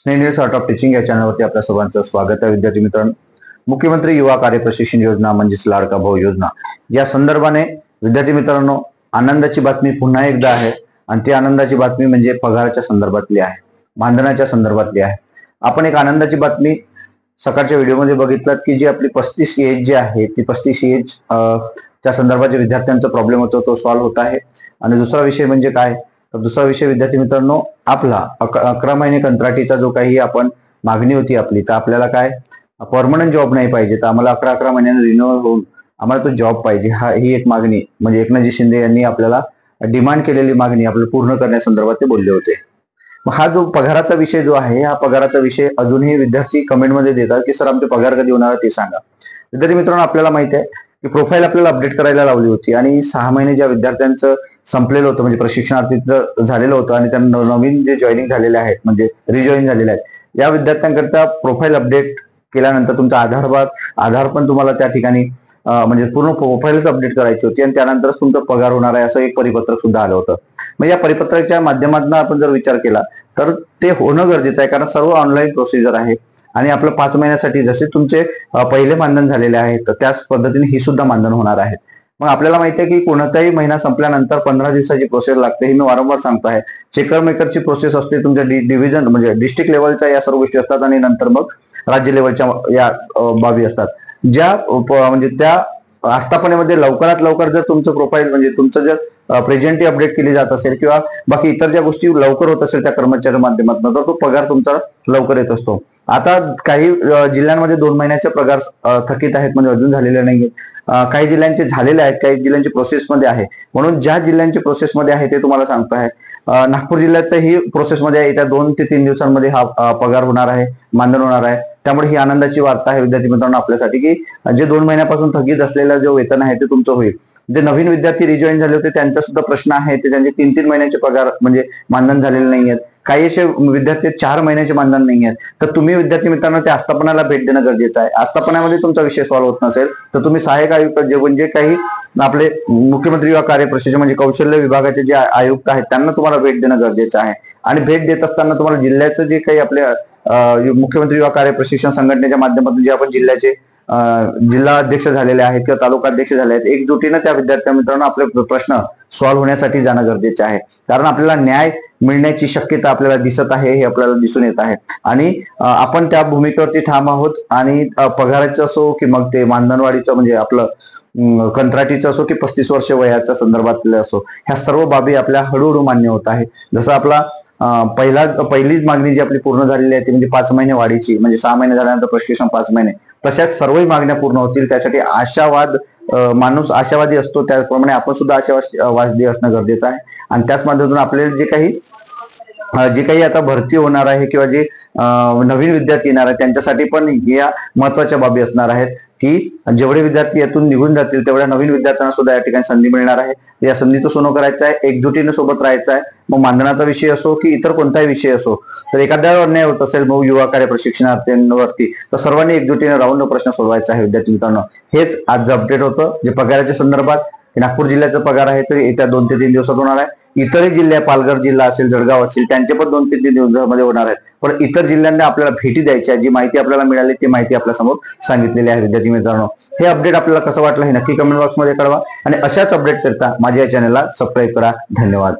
स्नेह art of teaching या चॅनलवरती आपल्या सर्वांचं स्वागत आहे. विद्यार्थी मित्रांनो, मुख्यमंत्री युवा कार्य प्रशिक्षण योजना म्हणजेच लाडका भाऊ योजना या संदर्भाने विद्यार्थी मित्रांनो आनंदाची बातमी पुन्हा एकदा आहे आणि ती आनंदाची बातमी म्हणजे पगाराच्या संदर्भातली आहे, मानधनाच्या संदर्भातली आहे. आपण एक आनंदाची बातमी सकाळच्या व्हिडिओमध्ये बघितलात की जी आपली 35 एज जी आहे ती 35 एज त्या संदर्भात जे विद्यार्थ्यांचा प्रॉब्लेम होतो तो सॉल्व्ह होत आहे. आणि दुसरा विषय म्हणजे काय, तर दुसरा विषय विद्यार्थी मित्रांनो आपला 11 महिने कंत्राटीचा जो काही आपण मागणी होती आपली, तर आपल्याला काय परमनंट जॉब नाही पाहिजे, तर आम्हाला 11 महिन्यांनी रिन्युअल होऊन आम्हाला तो जॉब पाहिजे, ही एक मागणी म्हणजे एकनाथजी शिंदे यांनी आपल्याला डिमांड केलेली मागणी आपल्याला पूर्ण करण्यासंदर्भात ते बोलले होते. मग हा जो पगाराचा विषय जो आहे, हा पगाराचा विषय अजूनही विद्यार्थी कमेंटमध्ये देतात की सर आमचे पगार कधी होणार ते सांगा. विद्यार्थी मित्रांनो आपल्याला माहिती आहे की प्रोफाईल आपल्याला अपडेट करायला लावली होती आणि 6 महिने ज्या विद्यार्थ्यांचं संपलेलं होतं म्हणजे प्रशिक्षणार्थीचं झालेलं होतं आणि त्यांना नवीन जे जॉईनिंग झालेले आहेत म्हणजे रिजॉईन झालेले आहेत, या विद्यार्थ्यांकरता प्रोफाईल अपडेट केल्यानंतर तुमचा आधार पण तुम्हाला त्या ठिकाणी म्हणजे पूर्ण प्रोफाईलच अपडेट करायची होती आणि त्यानंतरच तुमचा पगार होणार आहे असं एक परिपत्रक सुद्धा आलं होतं. मग या परिपत्रकाच्या माध्यमातून आपण जर विचार केला तर ते होणं गरजेचं आहे, कारण सर्व ऑनलाईन प्रोसिजर आहे आणि आपलं 5 महिन्यासाठी जसे तुमचे पहिले मानधन झालेले आहेत तर त्याच पद्धतीने ही सुद्धा मानधन होणार आहे. मग आपल्याला माहिती आहे की कोणताही महिना संपल्यानंतर 15 दिवसाची प्रोसेस लागते, ही मी वारंवार सांगतो आहे. चेकर मेकरची प्रोसेस असते, तुमच्या डिव्हिजन म्हणजे डिस्ट्रिक्ट लेवलच्या या सर्व गोष्टी असतात आणि नंतर मग राज्य लेवलच्या या बाबी असतात, ज्या म्हणजे त्या आस्थापनेमध्ये लवकरात लवकर जर तुमचं प्रोफाईल म्हणजे तुमचं जर प्रेझेंटी अपडेट केली जात असेल किंवा बाकी इतर ज्या गोष्टी लवकर होत असेल त्या कर्मचारी माध्यमातून, तर तो पगार तुमचा लवकर येत असतो. आता काही जिल्ह्यांमध्ये 2 महिन्याचे पगार थकीत आहेत म्हणजे अजून झालेले नाहीये. काही जिल्ह्यांचे झालेले आहेत, काही जिल्ह्यांचे प्रोसेसमध्ये आहे. म्हणून ज्या जिल्ह्यांचे प्रोसेसमध्ये आहे ते तुम्हाला सांगतो आहे. नागपूर जिल्ह्याचाही प्रोसेसमध्ये आहे, येत्या 2 ते 3 दिवसांमध्ये हा पगार होणार आहे, मानधन होणार आहे. त्यामुळे ही आनंदाची वार्ता आहे विद्यार्थी मित्रांनो आपल्यासाठी की जे 2 महिन्यापासून थकीत असलेलं जे वेतन आहे ते तुमचं होईल. जे नवीन विद्यार्थी रिजॉईन झाले होते त्यांचा सुद्धा प्रश्न आहे, ते त्यांचे 3-3 महिन्याचे पगार म्हणजे मानधन झालेले नाही आहेत. काही असे विद्यार्थी 4 महिन्याचे मानधन नाही आहेत, तर तुम्ही विद्यार्थी मित्रांनो त्या आस्थापनाला भेट देणं गरजेचं आहे. आस्थापनामध्ये तुमचा विषय सॉल्व्ह होत नसेल तर तुम्ही सहाय्यक आयुक्त जे म्हणजे काही आपले मुख्यमंत्री युवा कार्य प्रशिक्षण म्हणजे कौशल्य विभागाचे जे आयुक्त आहेत त्यांना तुम्हाला भेट देणं गरजेचं आहे. आणि भेट देत असताना तुम्हाला जिल्ह्याचं जे काही आपल्या मुख्यमंत्री युवा कार्य प्रशिक्षण संघटनेच्या माध्यमातून जे आपण जिल्ह्याचे जिल्हा अध्यक्ष झालेले आहेत किंवा तालुका अध्यक्ष झाले आहेत, एकजुटीनं त्या विद्यार्थ्या मित्रांनो आपले प्रश्न सॉल्व्ह होण्यासाठी जाणं गरजेचे आहे. कारण आपल्याला न्याय मिळण्याची शक्यता आपल्याला दिसत आहे, हे आपल्याला दिसून येत आहे आणि आपण त्या भूमिकेवरती ठाम आहोत. आणि पगाराचं असो की मग ते मानधनवाढीचं म्हणजे आपलं कंत्राटीचं असो की 35 वर्ष वयाच्या संदर्भातले असो, ह्या सर्व बाबी आपल्या हळूहळू मान्य होत आहे. जसं आपला पहिलीच मागणी जी आपली पूर्ण झालेली आहे ती म्हणजे 5 महिने वाढीची, म्हणजे 6 महिने झाल्यानंतर प्रशिक्षण 5 महिने, तशाच सर्वही मागण्या पूर्ण होतील. त्यासाठी माणूस आशावादी असतो, त्याप्रमाणे आपण सुद्धा आशावादी असणं गरजेचं आहे. आणि त्याच माध्यमातून आपल्याला जे काही आता भरती होणार आहे किंवा जे नवीन विद्यार्थी येणार आहेत त्यांच्यासाठी पण या महत्वाच्या बाबी असणार आहेत की जेवढे विद्यार्थी यातून निघून जातील तेवढ्या नवीन विद्यार्थ्यांना सुद्धा या ठिकाणी संधी मिळणार आहे. या संधीचं सोनं करायचं आहे, एकजुटीने सोबत राहायचं आहे. मग मानधनाचा विषय असो की इतर कोणताही विषय असो, तर एखाद्यावर अन्याय होत असेल मग युवा कार्य प्रशिक्षणार्थींवरती, तर सर्वांनी एकजुटीने राहून प्रश्न सोडवायचा आहे. विद्यार्थी मित्रांनो हेच आजचं अपडेट होतं जे पगाराच्या संदर्भात. नागपूर जिल्ह्याचा पगार आहे तर येत्या 2 ते 3 दिवसात होणार आहे. इतरही जिल्हे पालघर जिल्हा असेल, जळगाव असेल, त्यांचे पण 2 ते 3 दिवसामध्ये होणार आहेत. पण इतर जिल्ह्यांना आपल्याला भेटी द्यायची आहे, जी माहिती आपल्याला मिळाली ती माहिती आपल्या समोर सांगितलेली आहे. विद्यार्थी मित्रांनो हे अपडेट आपल्याला कसं वाटलं हे नक्की कमेंट बॉक्समध्ये कळवा आणि अशाच अपडेट करता माझ्या या चॅनलला सबस्क्राईब करा. धन्यवाद.